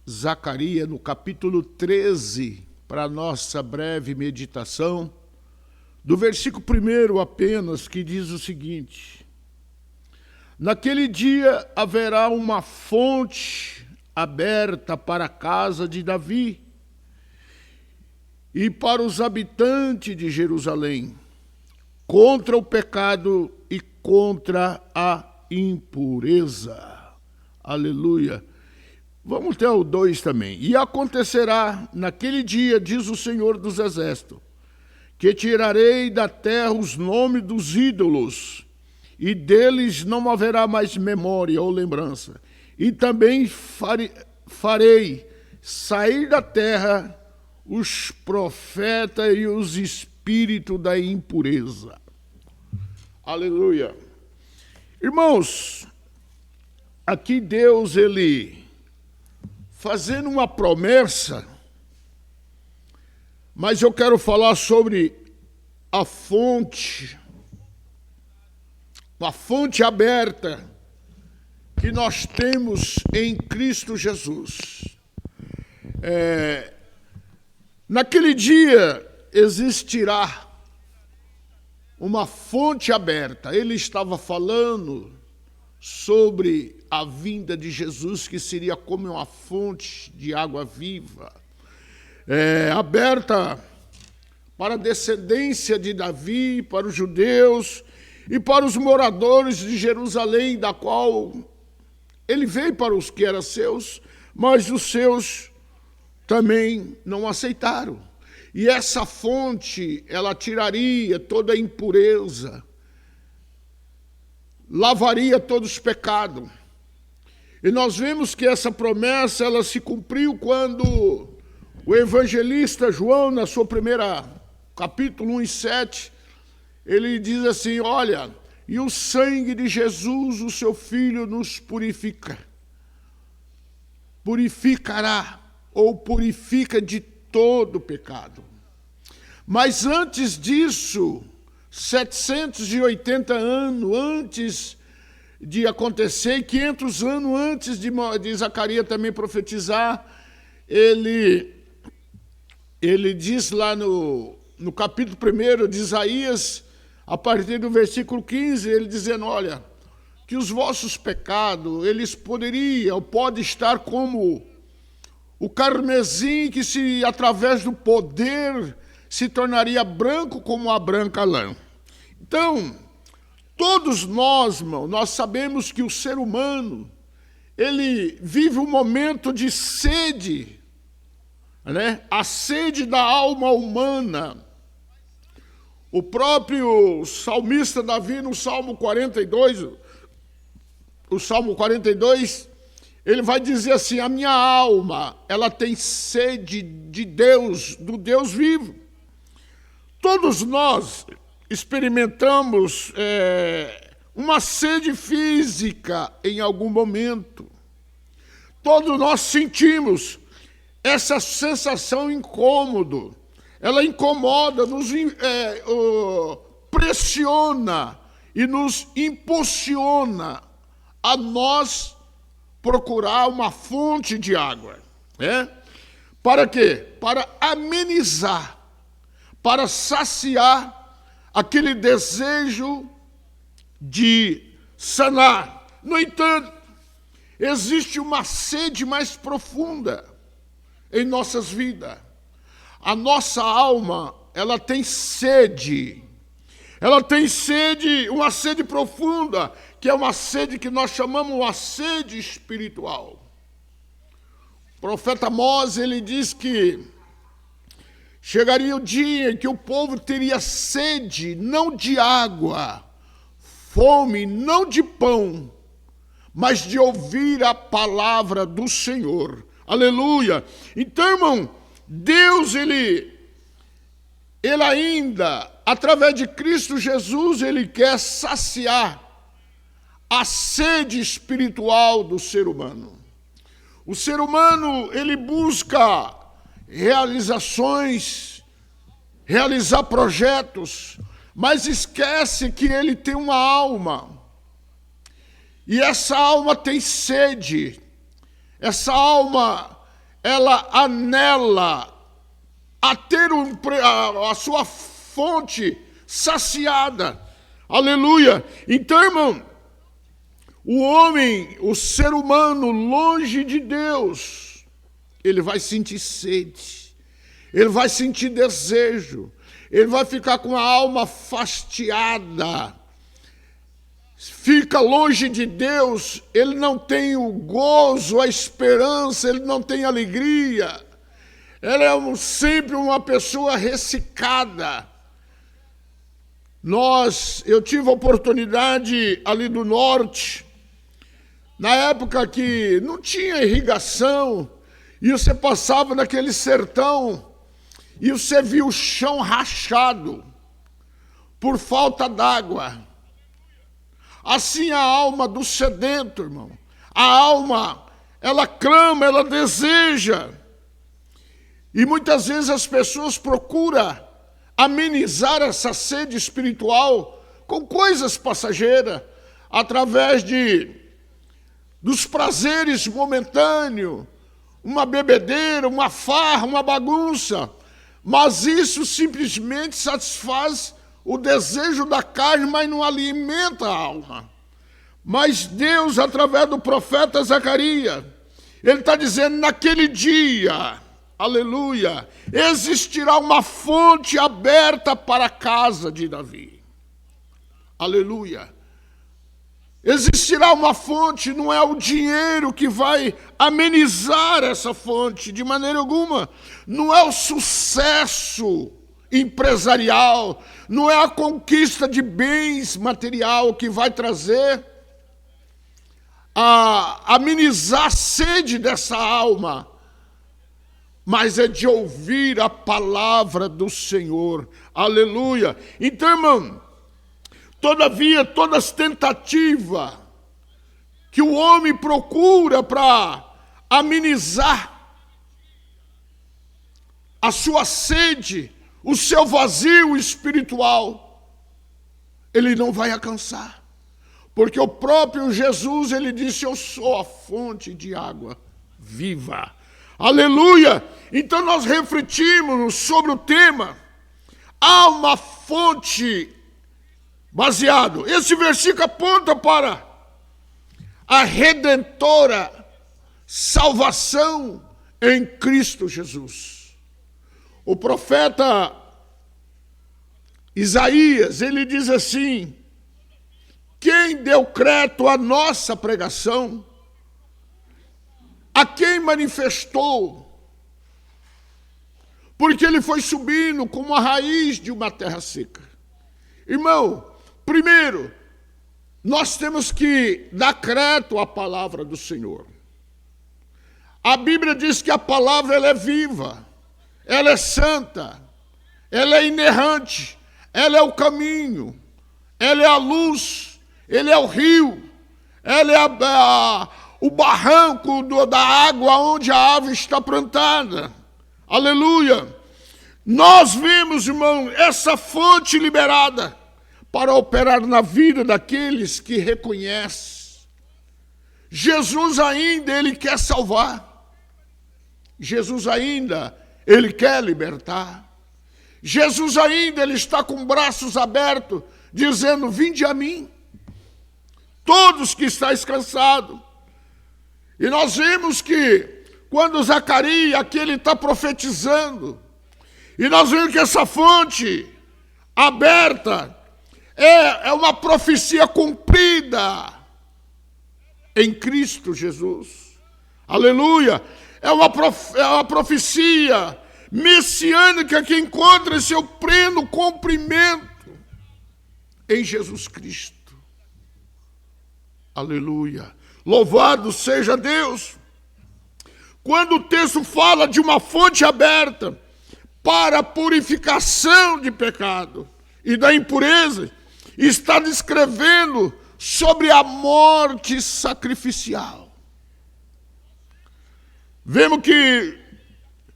Zacarias, no capítulo 13, para a nossa breve meditação, do versículo 1 apenas, que diz o seguinte: naquele dia haverá uma fonte aberta para a casa de Davi e para os habitantes de Jerusalém, contra o pecado e contra a impureza. Aleluia. Vamos até o 2 também. E acontecerá naquele dia, diz o Senhor dos Exércitos, que tirarei da terra os nomes dos ídolos, e deles não haverá mais memória ou lembrança. E também farei sair da terra os profetas e os espíritos da impureza. Aleluia. Irmãos, aqui Deus, ele fazendo uma promessa, mas eu quero falar sobre a fonte aberta que nós temos em Cristo Jesus. Naquele dia existirá uma fonte aberta. Ele estava falando sobre a vinda de Jesus, que seria como uma fonte de água viva, aberta para a descendência de Davi, para os judeus e para os moradores de Jerusalém, da qual ele veio para os que eram seus, mas os seus também não aceitaram. E essa fonte, ela tiraria toda a impureza, lavaria todos os pecados. E nós vemos que essa promessa, ela se cumpriu quando o evangelista João, na sua primeira capítulo 1:7, ele diz assim: olha, e o sangue de Jesus, o seu Filho, nos purificará, ou purifica de todo pecado. Mas antes disso, 780 anos antes de acontecer, 500 anos antes de Zacarias também profetizar, ele diz lá no capítulo 1 de Isaías, a partir do versículo 15, ele dizendo: olha, que os vossos pecados, eles pode estar como o carmesim, que se através do poder se tornaria branco como a branca lã. Então, todos nós, irmão, nós sabemos que o ser humano, ele vive um momento de sede, né? A sede da alma humana. O próprio salmista Davi, no Salmo 42, ele vai dizer assim: a minha alma, ela tem sede de Deus, do Deus vivo. Todos nós experimentamos uma sede física em algum momento. Todos nós sentimos essa sensação incômoda. Ela incomoda, nos pressiona e nos impulsiona a nós procurar uma fonte de água. Para quê? Para amenizar, para saciar aquele desejo de sanar. No entanto, existe uma sede mais profunda em nossas vidas. A nossa alma, ela tem sede. Ela tem sede, uma sede profunda, que é uma sede que nós chamamos uma sede espiritual. O profeta Amós, ele diz que chegaria o dia em que o povo teria sede, não de água, fome, não de pão, mas de ouvir a palavra do Senhor. Aleluia! Então, irmão, Deus, ele ainda, através de Cristo Jesus, ele quer saciar a sede espiritual do ser humano. O ser humano, ele busca realizações, realizar projetos, mas esquece que ele tem uma alma. E essa alma tem sede. Essa alma, ela anela a ter a sua fonte saciada. Aleluia! Então, irmão, o homem, o ser humano, longe de Deus, ele vai sentir sede, ele vai sentir desejo, ele vai ficar com a alma fastidiada. Fica longe de Deus, ele não tem o gozo, a esperança, ele não tem alegria. Ele é sempre uma pessoa ressecada. Eu tive a oportunidade ali do norte, na época que não tinha irrigação, e você passava naquele sertão, e você via o chão rachado por falta d'água. Assim a alma do sedento, irmão. A alma, ela clama, ela deseja. E muitas vezes as pessoas procuram amenizar essa sede espiritual com coisas passageiras, através dos prazeres momentâneos, uma bebedeira, uma farra, uma bagunça. Mas isso simplesmente satisfaz o desejo da carne, mas não alimenta a alma. Mas Deus, através do profeta Zacarias, ele está dizendo, naquele dia, aleluia, existirá uma fonte aberta para a casa de Davi. Aleluia. Existirá uma fonte, não é o dinheiro que vai amenizar essa fonte, de maneira alguma. Não é o sucesso empresarial, não é a conquista de bens material que vai trazer a amenizar a sede dessa alma, mas é de ouvir a palavra do Senhor. Aleluia. Então, irmão, todavia, todas as tentativas que o homem procura para amenizar a sua sede, o seu vazio espiritual, ele não vai alcançar. Porque o próprio Jesus, ele disse, eu sou a fonte de água viva. Aleluia! Então nós refletimos sobre o tema, há uma fonte baseado. Esse versículo aponta para a redentora salvação em Cristo Jesus. O profeta Isaías, ele diz assim, quem deu crédito à nossa pregação, a quem manifestou, porque ele foi subindo como a raiz de uma terra seca. Irmão, primeiro, nós temos que dar crédito à palavra do Senhor. A Bíblia diz que a palavra ela é viva, ela é santa, ela é inerrante, ela é o caminho, ela é a luz, ele é o rio, ela é o barranco da água onde a árvore está plantada. Aleluia! Nós vimos, irmão, essa fonte liberada para operar na vida daqueles que reconhecem. Jesus ainda, ele quer salvar. Jesus ainda, ele quer libertar. Jesus ainda, ele está com braços abertos, dizendo, vinde a mim, todos que estáis cansados. E nós vimos que, quando Zacarias, aqui ele está profetizando, e nós vemos que essa fonte aberta é uma profecia cumprida em Cristo Jesus. Aleluia! É uma profecia messiânica que encontra seu pleno cumprimento em Jesus Cristo. Aleluia! Louvado seja Deus! Quando o texto fala de uma fonte aberta para a purificação de pecado e da impureza, está descrevendo sobre a morte sacrificial. Vemos que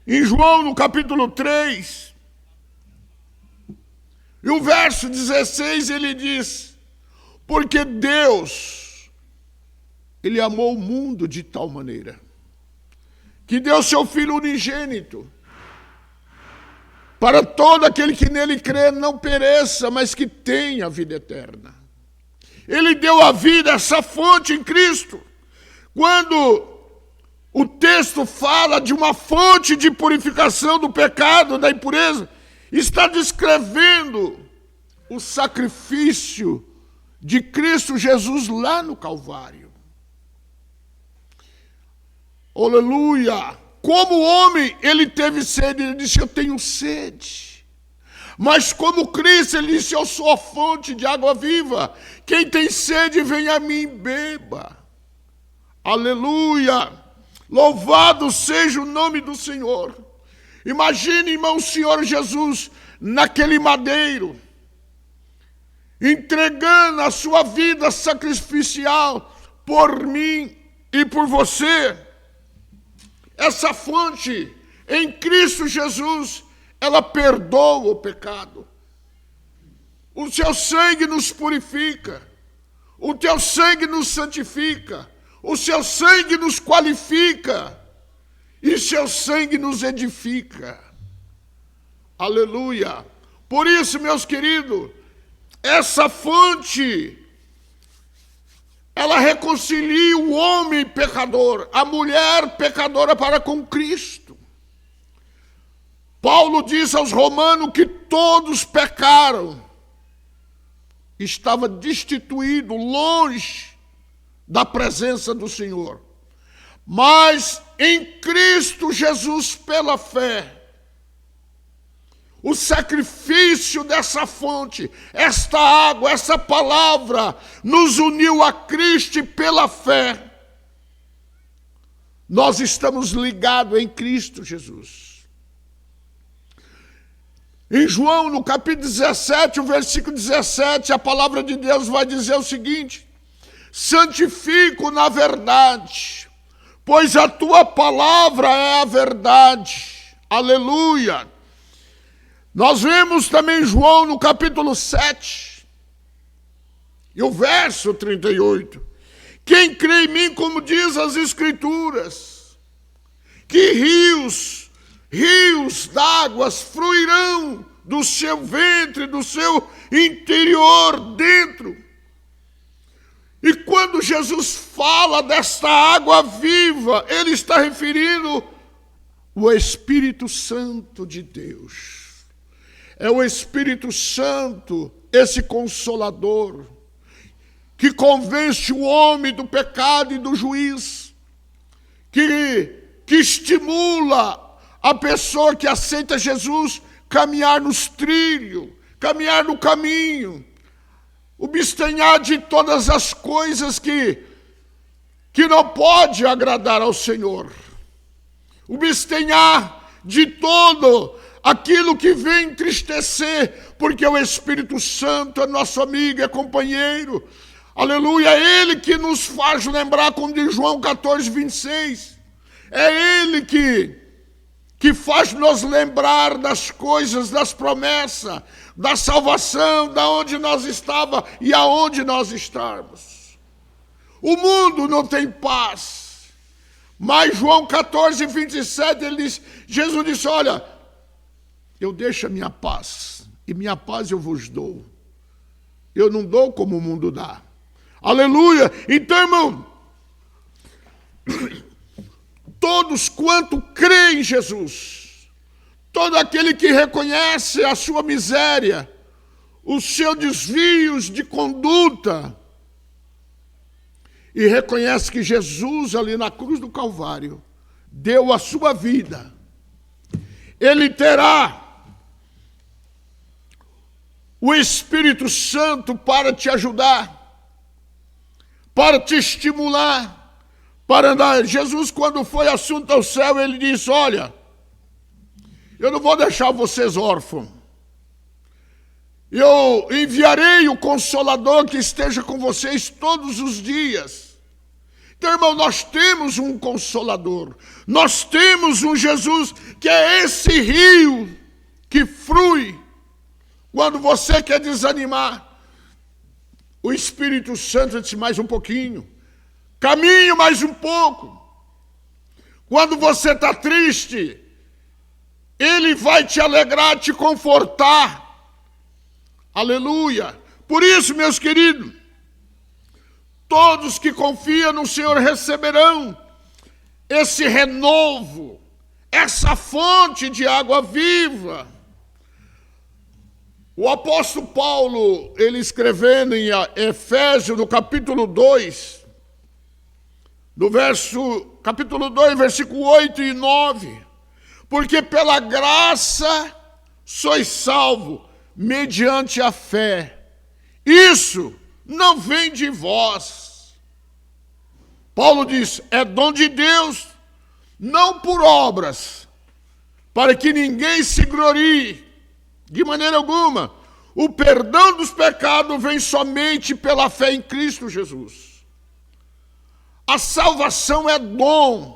em João, no capítulo 3, e o verso 16, ele diz, porque Deus, ele amou o mundo de tal maneira, que deu seu Filho unigênito, para todo aquele que nele crê não pereça, mas que tenha a vida eterna. Ele deu a vida, essa fonte em Cristo. Quando o texto fala de uma fonte de purificação do pecado, da impureza, está descrevendo o sacrifício de Cristo Jesus lá no Calvário. Aleluia! Como homem, ele teve sede, ele disse, eu tenho sede. Mas como Cristo, ele disse, eu sou a fonte de água viva. Quem tem sede, venha a mim e beba. Aleluia! Louvado seja o nome do Senhor. Imagine, irmão, o Senhor Jesus naquele madeiro, entregando a sua vida sacrificial por mim e por você. Essa fonte em Cristo Jesus, ela perdoa o pecado. O seu sangue nos purifica. O teu sangue nos santifica. O seu sangue nos qualifica. E seu sangue nos edifica. Aleluia. Por isso, meus queridos, essa fonte, ela reconcilia o homem pecador, a mulher pecadora para com Cristo. Paulo diz aos romanos que todos pecaram, estava destituído, longe da presença do Senhor. Mas em Cristo Jesus, pela fé, o sacrifício dessa fonte, esta água, essa palavra, nos uniu a Cristo e pela fé, nós estamos ligados em Cristo Jesus. Em João, no capítulo 17, o versículo 17, a palavra de Deus vai dizer o seguinte: santifico na verdade, pois a tua palavra é a verdade. Aleluia. Nós vemos também João no capítulo 7, e o verso 38. Quem crê em mim, como diz as Escrituras, que rios d'águas fluirão do seu ventre, do seu interior dentro. E quando Jesus fala desta água viva, ele está referindo o Espírito Santo de Deus. É o Espírito Santo, esse Consolador, que convence o homem do pecado e do juízo, que estimula a pessoa que aceita Jesus caminhar nos trilhos, caminhar no caminho, abstenhar de todas as coisas que não pode agradar ao Senhor, abstenhar de todo aquilo que vem entristecer, porque o Espírito Santo é nosso amigo, é companheiro. Aleluia, é Ele que nos faz lembrar, como diz João 14, 26. É Ele que faz nos lembrar das coisas, das promessas, da salvação, da onde nós estávamos e aonde nós estamos. O mundo não tem paz. Mas João 14, 27, Jesus disse, olha, eu deixo a minha paz, e minha paz eu vos dou. Eu não dou como o mundo dá. Aleluia! Então, irmão, todos quanto creem em Jesus, todo aquele que reconhece a sua miséria, os seus desvios de conduta, e reconhece que Jesus ali na cruz do Calvário deu a sua vida, ele terá o Espírito Santo para te ajudar, para te estimular, para andar. Jesus, quando foi assunto ao céu, ele disse, olha, eu não vou deixar vocês órfãos. Eu enviarei o Consolador que esteja com vocês todos os dias. Então, irmão, nós temos um Consolador. Nós temos um Jesus que é esse rio que flui quando você quer desanimar. O Espírito Santo disse mais um pouquinho. Caminho mais um pouco. Quando você está triste, Ele vai te alegrar, te confortar. Aleluia. Por isso, meus queridos, todos que confiam no Senhor receberão esse renovo, essa fonte de água viva. O apóstolo Paulo, ele escrevendo em Efésios, no capítulo 2, capítulo 2, versículo 8 e 9, porque pela graça sois salvos, mediante a fé. Isso não vem de vós. Paulo diz, é dom de Deus, não por obras, para que ninguém se glorie, de maneira alguma. O perdão dos pecados vem somente pela fé em Cristo Jesus. A salvação é dom.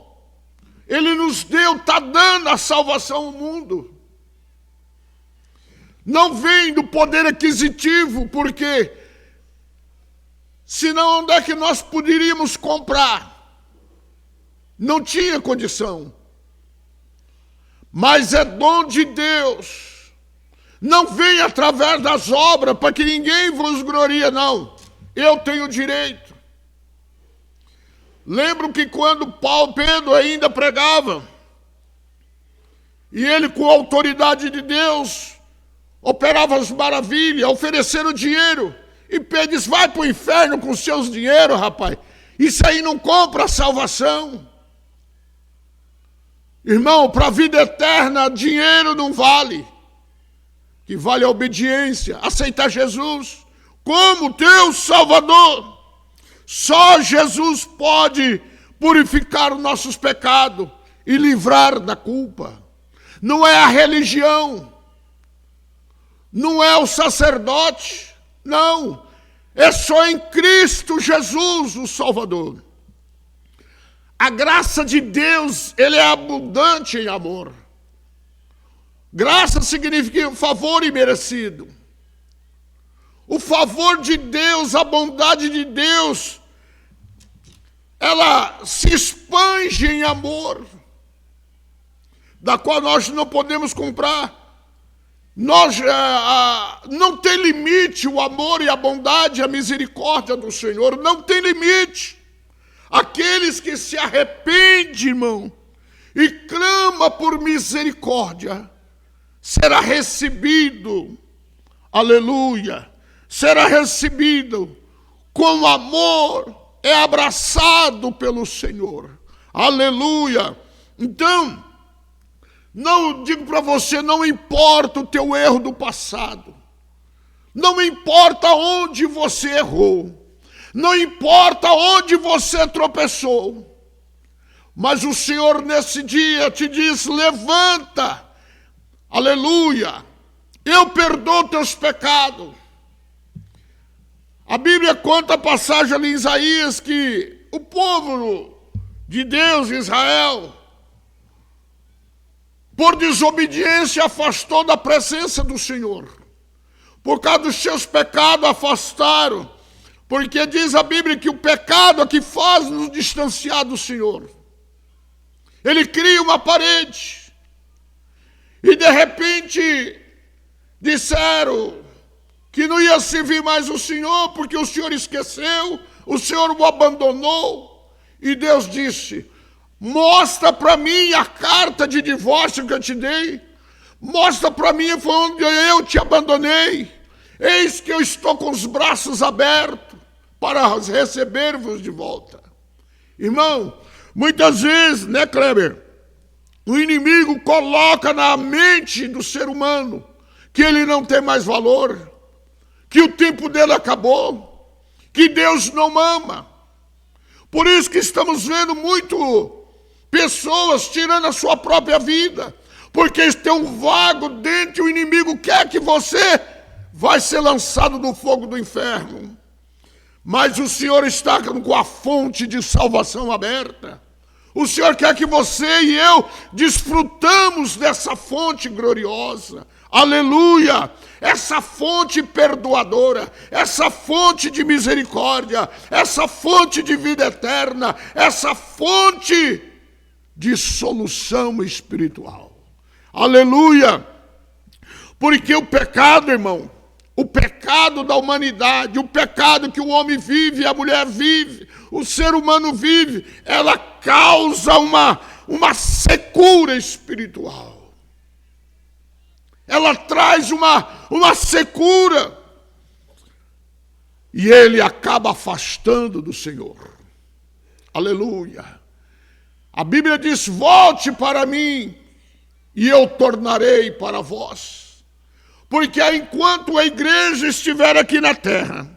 Ele nos deu, está dando a salvação ao mundo. Não vem do poder aquisitivo, porque senão onde é que nós poderíamos comprar? Não tinha condição. Mas é dom de Deus. Não vem através das obras, para que ninguém vos glorie, não. Eu tenho direito. Lembro que quando Pedro ainda pregava, e ele com a autoridade de Deus, operava as maravilhas, ofereceram dinheiro, e Pedro disse, vai para o inferno com seus dinheiros, rapaz. Isso aí não compra a salvação. Irmão, para a vida eterna, dinheiro não vale. Que vale a obediência, aceitar Jesus como teu Salvador. Só Jesus pode purificar os nossos pecados e livrar da culpa. Não é a religião, não é o sacerdote, não. É só em Cristo Jesus o Salvador. A graça de Deus, ele é abundante em amor. Graça significa favor imerecido. O favor de Deus, a bondade de Deus, ela se expande em amor, da qual nós não podemos comprar. Não tem limite o amor e a bondade, a misericórdia do Senhor, não tem limite. Aqueles que se arrependem, irmão, e clama por misericórdia, será recebido, aleluia, será recebido com amor, é abraçado pelo Senhor, aleluia. Então, não digo para você, não importa o teu erro do passado, não importa onde você errou, não importa onde você tropeçou, mas o Senhor nesse dia te diz, levanta, aleluia, eu perdoo teus pecados. A Bíblia conta a passagem ali em Isaías que o povo de Deus, Israel, por desobediência afastou da presença do Senhor. Por causa dos seus pecados afastaram. Porque diz a Bíblia que o pecado é que faz nos distanciar do Senhor. Ele cria uma parede. E de repente disseram que não ia servir mais o Senhor, porque o Senhor esqueceu, o Senhor o abandonou. E Deus disse, mostra para mim a carta de divórcio que eu te dei. Mostra para mim, foi onde eu te abandonei. Eis que eu estou com os braços abertos para receber-vos de volta. Irmão, muitas vezes, né, Kleber? O inimigo coloca na mente do ser humano que ele não tem mais valor, que o tempo dele acabou, que Deus não ama. Por isso que estamos vendo muito pessoas tirando a sua própria vida, porque tem um vago dentro e o inimigo quer que você vai ser lançado no fogo do inferno. Mas o Senhor está com a fonte de salvação aberta. O Senhor quer que você e eu desfrutamos dessa fonte gloriosa. Aleluia! Essa fonte perdoadora, essa fonte de misericórdia, essa fonte de vida eterna, essa fonte de solução espiritual. Aleluia! Porque o pecado, irmão, o pecado da humanidade, o pecado que o homem vive, a mulher vive, o ser humano vive, ela causa uma secura espiritual. Ela traz uma secura. E ele acaba afastando do Senhor. Aleluia. A Bíblia diz: volte para mim e eu tornarei para vós. Porque enquanto a igreja estiver aqui na terra,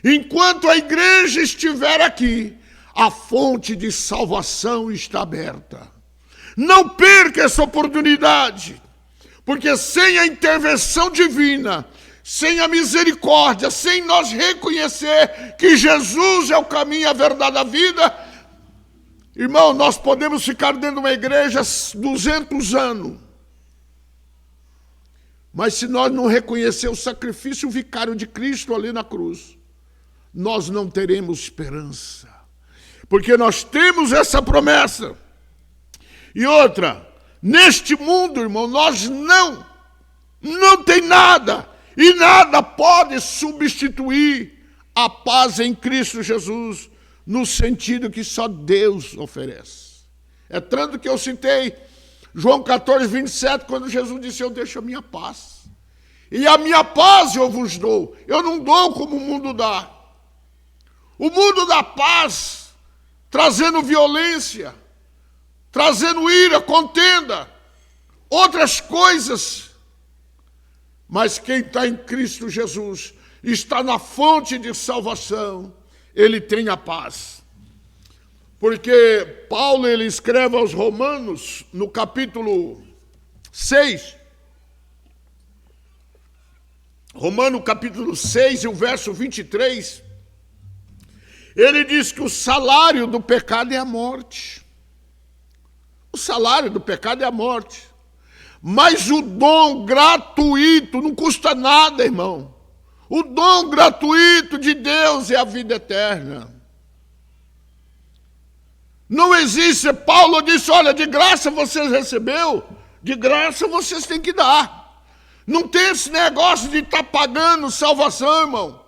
enquanto a igreja estiver aqui, a fonte de salvação está aberta. Não perca essa oportunidade, porque sem a intervenção divina, sem a misericórdia, sem nós reconhecer que Jesus é o caminho, a verdade, a vida, irmão, nós podemos ficar dentro de uma igreja 200 anos. Mas se nós não reconhecer o sacrifício vicário de Cristo ali na cruz, nós não teremos esperança. Porque nós temos essa promessa. E outra, neste mundo, irmão, nós não tem nada. E nada pode substituir a paz em Cristo Jesus, no sentido que só Deus oferece. É tanto que eu citei João 14, 27, quando Jesus disse: eu deixo a minha paz. E a minha paz eu vos dou. Eu não dou como o mundo dá. O mundo dá paz, trazendo violência, trazendo ira, contenda, outras coisas. Mas quem está em Cristo Jesus, está na fonte de salvação, ele tem a paz. Porque Paulo, ele escreve aos Romanos, no capítulo 6, Romano capítulo 6 e o verso 23, ele diz que o salário do pecado é a morte. O salário do pecado é a morte. Mas o dom gratuito, não custa nada, irmão. O dom gratuito de Deus é a vida eterna. Não existe, Paulo disse: olha, de graça vocês recebeu, de graça vocês têm que dar. Não tem esse negócio de estar pagando salvação, irmão.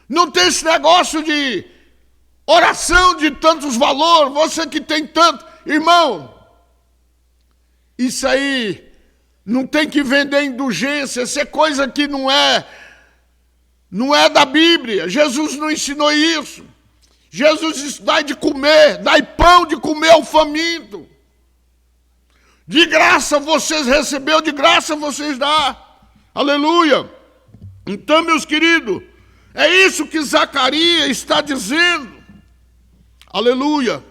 Não tem esse negócio de oração de tantos valores, você que tem tanto. Irmão, isso aí não tem que vender indulgência, isso é coisa que não é da Bíblia. Jesus não ensinou isso. Jesus disse: dai de comer, dai pão de comer ao faminto. De graça vocês receberam, de graça vocês dão. Aleluia. Então, meus queridos, é isso que Zacarias está dizendo. Aleluia.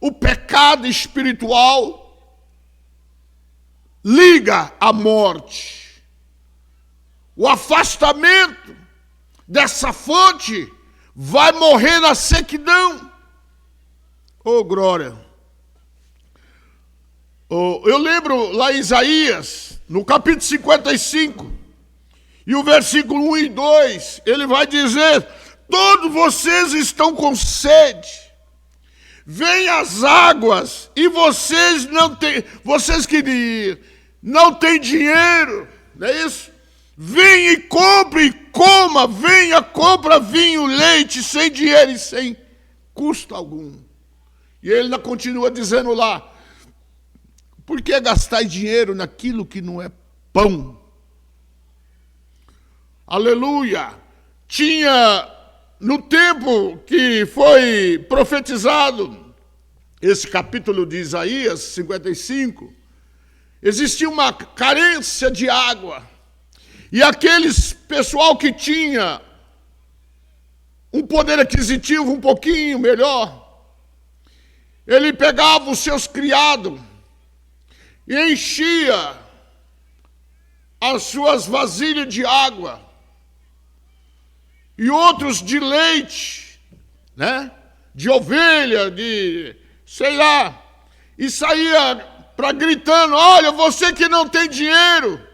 O pecado espiritual liga à morte. O afastamento dessa fonte vai morrer na sequidão. Oh, glória. Eu lembro lá em Isaías, no capítulo 55, e o versículo 1 e 2, ele vai dizer: todos vocês estão com sede, vêm as águas, e vocês que não têm dinheiro, não é isso? Vem e compre e coma, venha, compra vinho, leite, sem dinheiro e sem custo algum. E ele ainda continua dizendo lá: por que gastar dinheiro naquilo que não é pão? Aleluia! Tinha, no tempo que foi profetizado esse capítulo de Isaías 55, existia uma carência de água. E aqueles pessoal que tinha um poder aquisitivo um pouquinho melhor, ele pegava os seus criados e enchia as suas vasilhas de água e outros de leite, né? De ovelha, de sei lá, e saía para gritando: olha, você que não tem dinheiro,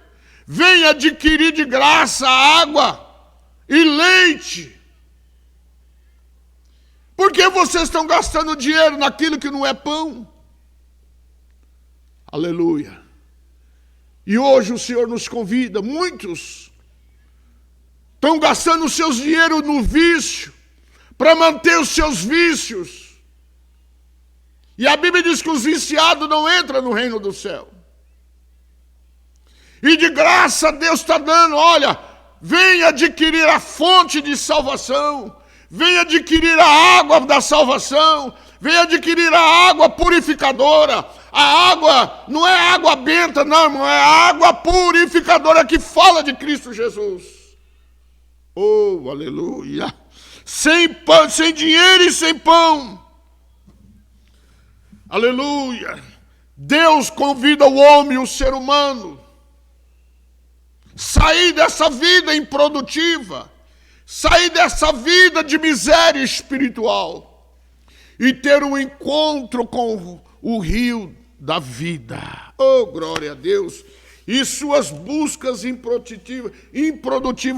vem adquirir de graça água e leite. Por que vocês estão gastando dinheiro naquilo que não é pão? Aleluia. E hoje o Senhor nos convida, muitos estão gastando seus dinheiro no vício, para manter os seus vícios. E a Bíblia diz que os viciados não entram no reino do céu. E de graça Deus está dando, olha, venha adquirir a fonte de salvação, venha adquirir a água da salvação, venha adquirir a água purificadora. A água não é água benta, não, irmão, é água purificadora que fala de Cristo Jesus. Oh, aleluia! Sem pão, sem dinheiro e sem pão. Aleluia! Deus convida o homem, o ser humano, sair dessa vida improdutiva, sair dessa vida de miséria espiritual e ter um encontro com o rio da vida. Oh, glória a Deus! E suas buscas improdutiva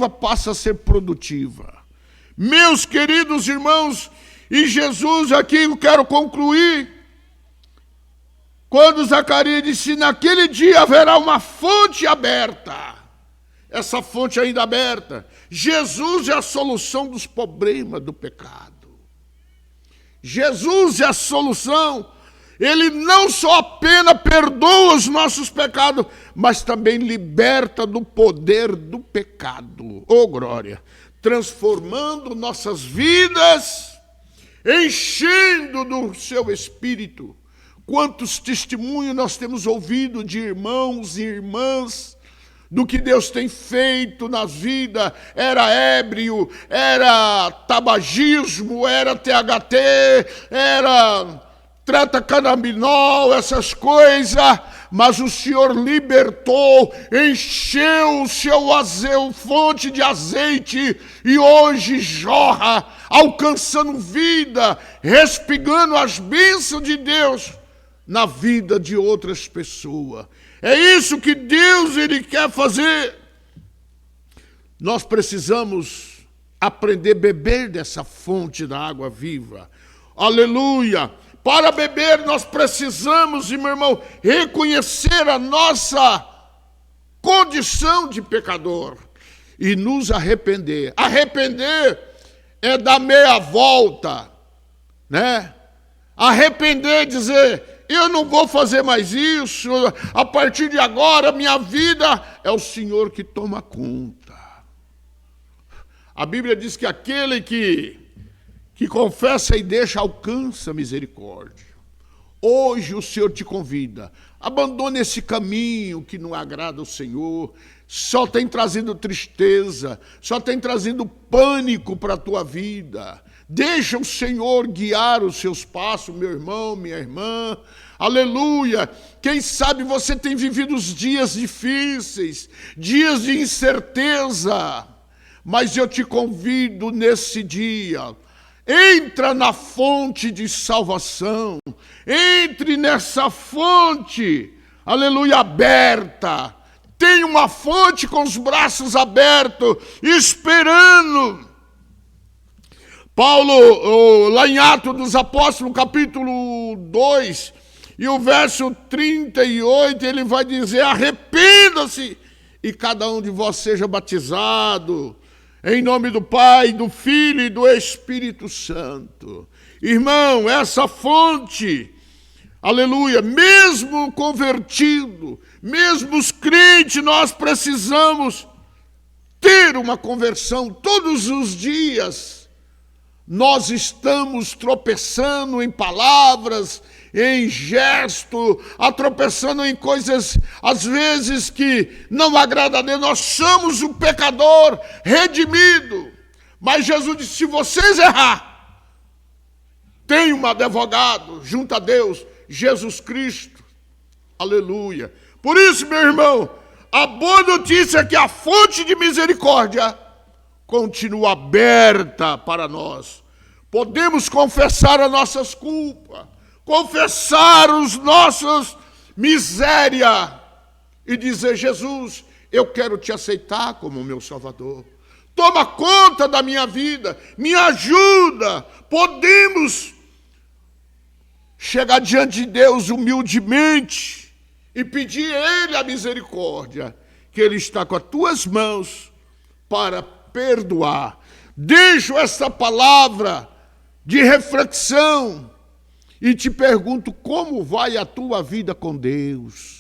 passa a ser produtiva. Meus queridos irmãos, e Jesus aqui eu quero concluir, quando Zacarias disse, naquele dia haverá uma fonte aberta. Essa fonte ainda aberta. Jesus é a solução dos problemas do pecado. Jesus é a solução. Ele não só apenas perdoa os nossos pecados, mas também liberta do poder do pecado. Oh, glória! Transformando nossas vidas, enchendo do seu Espírito. Quantos testemunhos nós temos ouvido de irmãos e irmãs, do que Deus tem feito na vida, era ébrio, era tabagismo, era THT, era trata-canabinol, essas coisas, mas o Senhor libertou, encheu o seu fonte de azeite e hoje jorra, alcançando vida, respingando as bênçãos de Deus na vida de outras pessoas. É isso que Deus ele quer fazer. Nós precisamos aprender a beber dessa fonte da água viva. Aleluia! Para beber nós precisamos, meu irmão, reconhecer a nossa condição de pecador e nos arrepender. Arrepender é dar meia volta, né? Arrepender é dizer, eu não vou fazer mais isso, a partir de agora minha vida é o Senhor que toma conta. A Bíblia diz que aquele que confessa e deixa alcança misericórdia. Hoje o Senhor te convida, abandone esse caminho que não agrada ao Senhor, só tem trazido tristeza, só tem trazido pânico para a tua vida. Deixa o Senhor guiar os seus passos, meu irmão, minha irmã. Aleluia! Quem sabe você tem vivido os dias difíceis, dias de incerteza, mas eu te convido nesse dia, entra na fonte de salvação, entre nessa fonte, aleluia, aberta. Tem uma fonte com os braços abertos, esperando. Paulo, lá em Atos dos Apóstolos, capítulo 2, e o verso 38, ele vai dizer, arrependa-se, e cada um de vós seja batizado, em nome do Pai, do Filho e do Espírito Santo. Irmão, essa fonte, aleluia, mesmo convertido, mesmo os crentes, nós precisamos ter uma conversão todos os dias. Nós estamos tropeçando em palavras, em gesto, tropeçando em coisas, às vezes, que não agradam a Deus. Nós somos o pecador redimido. Mas Jesus disse, se vocês errar, tem um advogado junto a Deus, Jesus Cristo. Aleluia. Por isso, meu irmão, a boa notícia é que a fonte de misericórdia continua aberta para nós. Podemos confessar as nossas culpas, confessar os nossos miséria e dizer, Jesus, eu quero te aceitar como meu Salvador. Toma conta da minha vida, me ajuda. Podemos chegar diante de Deus humildemente e pedir a Ele a misericórdia, que Ele está com as tuas mãos para perdoar. Deixo essa palavra de reflexão e te pergunto: como vai a tua vida com Deus?